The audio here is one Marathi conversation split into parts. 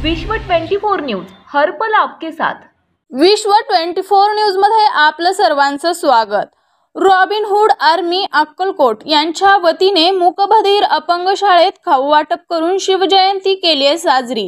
विश्व 24 न्यूज हर पल आपके साथ। विश्व 24 न्यूज मध्ये आपलं सर्वांचं स्वागत। रॉबिनहूड आर्मी अक्कलकोट यांच्या वतीने मूकबधीर अपंग शाळेत खाऊ वाटप करून शिवजयंती केली आहे साजरी।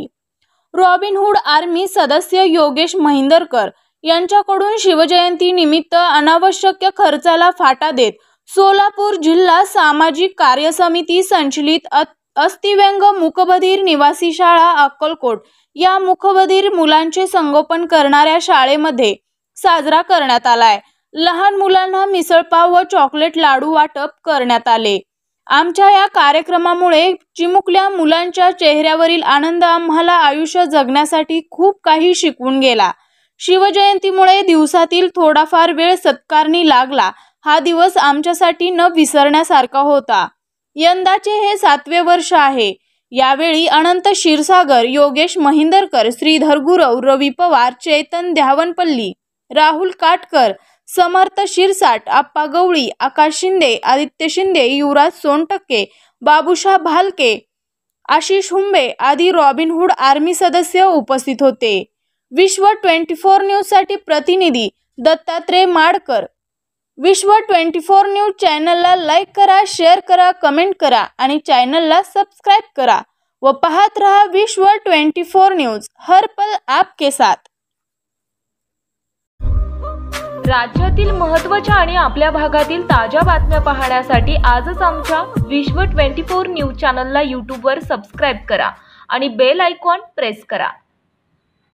रॉबिनहूड आर्मी सदस्य योगेश महिंदरकर यांच्याकडून शिवजयंती निमित्त अनावश्यक खर्चाला फाटा देत सोलापूर जिल्हा सामाजिक कार्य समिती संचलित अस्थिव्यंग मूकबधीर निवासी शाळा अक्कलकोट या मूकबधीर मुलांचे संगोपन करणाऱ्या शाळेमध्ये साजरा करण्यात आलाय। लहान मुलांना मिसळपाव व चॉकलेट लाडू वाटप करण्यात आले। आमच्या या कार्यक्रमामुळे चिमुकल्या मुलांच्या चेहऱ्यावरील आनंद आम्हाला आयुष्य जगण्यासाठी खूप काही शिकवून गेला। शिवजयंतीमुळे दिवसातील थोडाफार वेळ सत्कारणी लागला। हा दिवस आमच्यासाठी न विसरण्यासारखा होता। यंदाचे हे 7वे वर्ष आहे। यावेळी अनंत क्षीरसागर, योगेश महिंदरकर, श्रीधर गुरव, रवी पवार, चेतन द्यावनपल्ली, राहुल काटकर, समर्थ शिरसाट, आप्पा गवळी, आकाश शिंदे, आदित्य शिंदे, युवराज सोनटक्के, बाबूशाह भालके, आशिष हुंबे आदी रॉबिनहूड आर्मी सदस्य उपस्थित होते। विश्व 24 न्यूज साठी प्रतिनिधी दत्तात्रय माडकर। विश्व 24 न्यूज चॅनलला लाईक करा, शेअर करा, कमेंट करा आणि चॅनलला सबस्क्राइब करा व पाहत रहा विश्व 24 न्यूज हर पल आपके साथ। राज्यातील महत्त्वाच्या आणि आपल्या भागातील ताज्या बातम्या पाहण्यासाठी आजच आमच्या विश्व 24 न्यूज चॅनलला YouTube वर सबस्क्राइब करा आणि बेल आयकॉन प्रेस करा।